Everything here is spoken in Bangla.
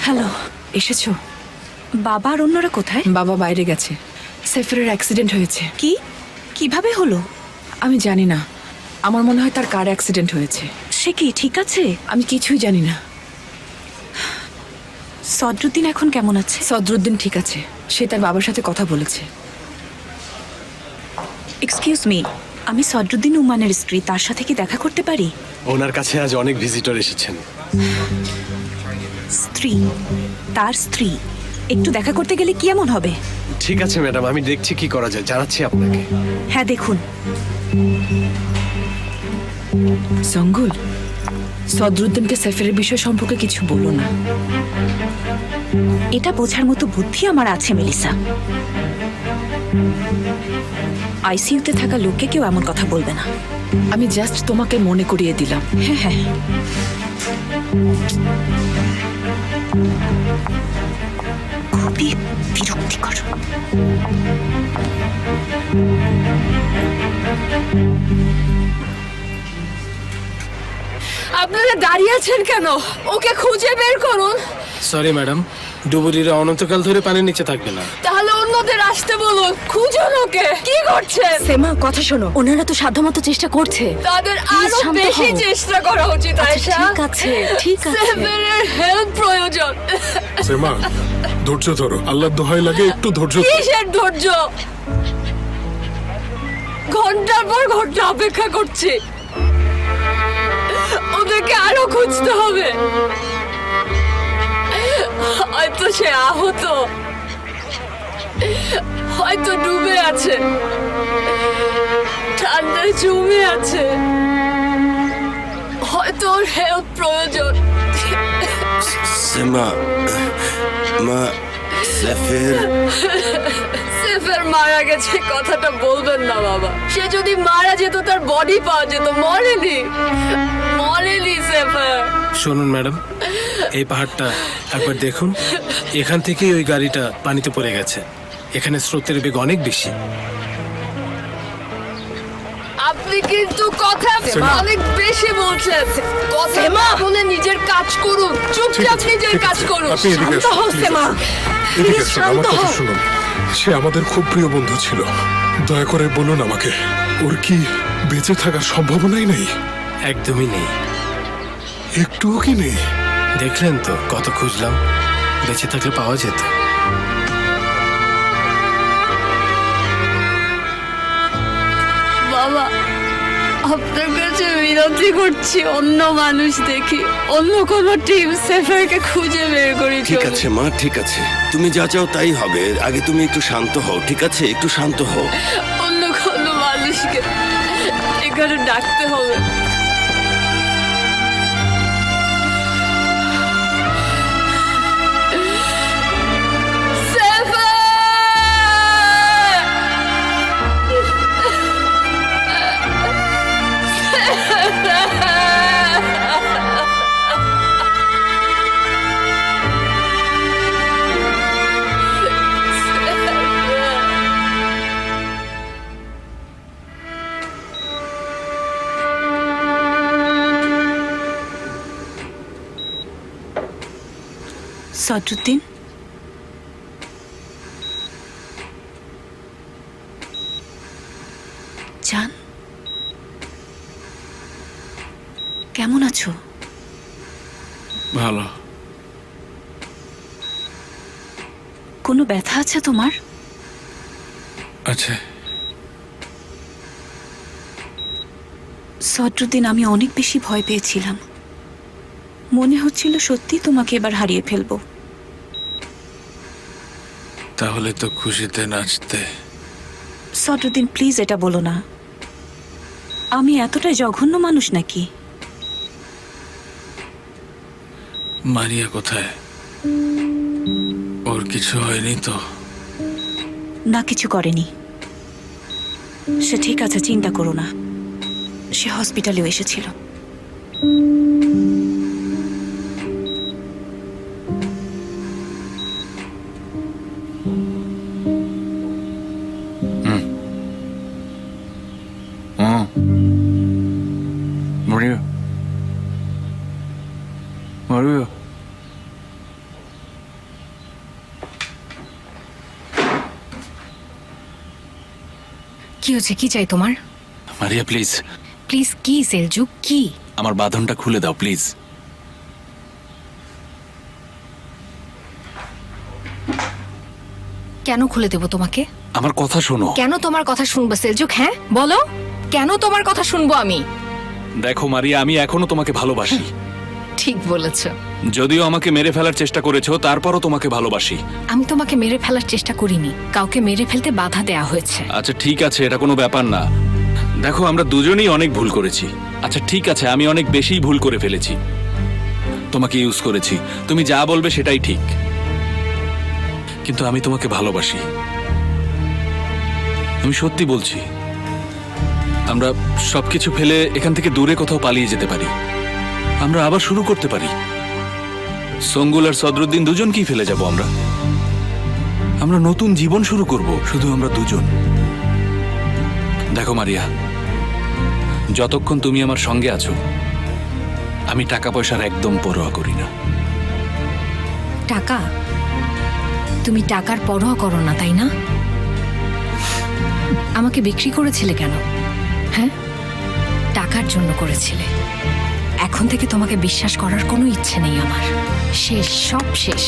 হ্যালো, এসেছো? বাবা আর অন্যরা কোথায়? বাবা বাইরে গেছে। সেফারের অ্যাক্সিডেন্ট হয়েছে। কি? কিভাবে হলো? আমি জানি না, আমার মনে হয় তার কার অ্যাক্সিডেন্ট হয়েছে। সে কি ঠিক আছে? আমি কিছুই জানি না। সদরুদ্দিন এখন কেমন আছে? সদরুদ্দিন ঠিক আছে, সে তার বাবার সাথে কথা বলেছে। এক্সকিউজ মি, আমি সদরুদ্দিন উমানের স্ত্রী, তার সাথে কি দেখা করতে পারি? ওনার কাছে আজ অনেক ভিজিটর এসেছেন। স্ত্রী? তার স্ত্রী? একটু দেখা করতে গেলে কি এমন হবে? ঠিক আছে ম্যাডাম, আমি দেখছি কি করা যায়, জানাচ্ছি আপনাকে। হ্যাঁ দেখুন। সঙ্গুল, সদরুদ্দিনকে সেফারের বিষয় সম্পর্কে কিছু বলো না। এটা বোঝার মতো বুদ্ধি আমার আছে মেলিসা। আইসিইউতে থাকা লোককে কেউ এমন কথা বলবে না। আমি জাস্ট তোমাকে মনে করিয়ে দিলাম। হ্যাঁ হ্যাঁ, খুবই বিরক্তিকর। আপনারা দাঁড়িয়ে আছেন কেন? ওকে খুঁজে বের করুন। সরি ম্যাডাম, ডুবুরিরা অনন্তকাল ধরে পানির নিচে থাকবে না। তাহলে অন্যদের আসতে বলুন। খুঁজুন ওকে। কি করছেন? সেমা, কথা শোনো, ওনারা তো সাধ্যমতো চেষ্টা করছে। তাদের Please, আরো শান্ত বেশি হও। চেষ্টা করা উচিত। আয়েশা, ঠিক আছে, ঠিক আছে। সেভেনের হেল্প প্রয়োজন। সেমা, ধৈর্য ধরো, আল্লাহর দোহাই লাগে, একটু ধৈর্য ধরো। কিসের ধৈর্য? ঘন্টার পর ঘন্টা অপেক্ষা করছি। ওদেরকে আরো খুঁজতে হবে। হয়তো সে আহত, হয়তো ডুবে আছে, ঠান্ডায় জমে আছে, হয়তো ওর হেল্প প্রয়োজন। সেমা, মা, সেফের সেফের মারা গেছে কথাটা বলবেন না বাবা। সে যদি মারা যেত তার বডি পাওয়া যেত। মরেনি, মরেনি সেফের। শুনুন ম্যাডাম, এই পাহাড়টা একবার দেখুন। এখান থেকেই ওই গাড়িটা পানিতে পড়ে গেছে। এখানে স্রোতের বেগ অনেক বেশি। আপনি কিন্তু কথা অনেক বেশি বলছেন। কথা না বলে নিজের কাজ করুন। চুপচাপ নিজের কাজ করুন। আপনি এদিকে শান্ত হও আসুন, সেমা। এদিকে প্লিজ আসুন, আমার শান্ত কথা হও। শুনুন। সে আমাদের খুব প্রিয় বন্ধু ছিল। দয়া করে বলুন আমাকে, ওর কি বেঁচে থাকার সম্ভাবনাই নেই? একদমই নেই। একটুও কি নেই? দেখলেন তো কত খুঁজলাম, বেঁচে থাকলে পাওয়া যেত। বাবা, আপনার কাছে বিনতি করছি, অন্য মানুষ দেখি, অন্য কোন টিম সেফারকে খুঁজে বের করি। ঠিক আছে মা, ঠিক আছে, তুমি যা চাও তাই হবে। আগে তুমি একটু শান্ত হও, ঠিক আছে? একটু শান্ত হও। অন্য কোন মানুষকে এখানে ডাকতে হবে। সদরুদ্দিন, জান, কেমন আছো? ভালো। কোনো ব্যথা আছে তোমার? আছে। সদরুদ্দিন, আমি অনেক বেশি ভয় পেয়েছিলাম। মনে হচ্ছিল সত্যি তোমাকে এবার হারিয়ে ফেলবো। তাহলে তো খুশিতে নাচতে। সদরুদ্দিন, প্লিজ এটা বলো না। আমি এতটাই জঘন্য মানুষ নাকি? মারিয়া কোথায়? ওর কিছু হয়নি তো? না, কিছু করেনি। সে ঠিক আছে, চিন্তা করো না। সে হসপিটালেও এসেছিল। Maria. Maria. কি হচ্ছে? কি চাই তোমার? মারিয়া প্লিজ, প্লিজ কি সেলজুক, কি? আমার বাঁধনটা খুলে দাও প্লিজ। কেন খুলে দেব তোমাকে? আমার কথা শোনো। কেন তোমার কথা শুনবো সেলজুক? হ্যাঁ বলো, কেন তোমার কথা শুনবো আমি? দেখো মারিয়া, আমি এখনো তোমাকে ভালোবাসি। ঠিক বলেছো। যদিও আমাকে মেরে ফেলার চেষ্টা করেছো, তারপরও তোমাকে ভালোবাসি। আমি তোমাকে মেরে ফেলার চেষ্টা করিনি, কাউকে মেরে ফেলতে বাধা দেয়া হয়েছে। আচ্ছা ঠিক আছে, এটা কোনো ব্যাপার না। দেখো আমরা দুজনেই অনেক ভুল করেছি। আচ্ছা ঠিক আছে, আমি অনেক বেশিই ভুল করে ফেলেছি। তোমাকে ইউজ করেছি, তুমি যা বলবে সেটাই ঠিক। কিন্তু আমি তোমাকে ভালোবাসি, আমি সত্যি বলছি। আমরা সবকিছু ফেলে এখান থেকে দূরে কোথাও পালিয়ে যেতে পারি, আমরা আবার শুরু করতে পারি। সঙ্গুল আর সদরুদ্দিন দুজনকেই ফেলে যাব আমরা। আমরা নতুন জীবন শুরু করব, শুধু আমরা দুজন। দেখো মারিয়া, যতক্ষণ তুমি আমার সঙ্গে আছো, আমি টাকা পয়সার একদম পরোয়া করি না। টাকা? তুমি টাকার পরোয়া করো না, তাই না? আমাকে বিক্রি করেছিলে কেন? হ্যাঁ, টাকার জন্য করেছিলে। এখন থেকে তোমাকে বিশ্বাস করার কোনো ইচ্ছে নেই আমার। শেষ, সব শেষ।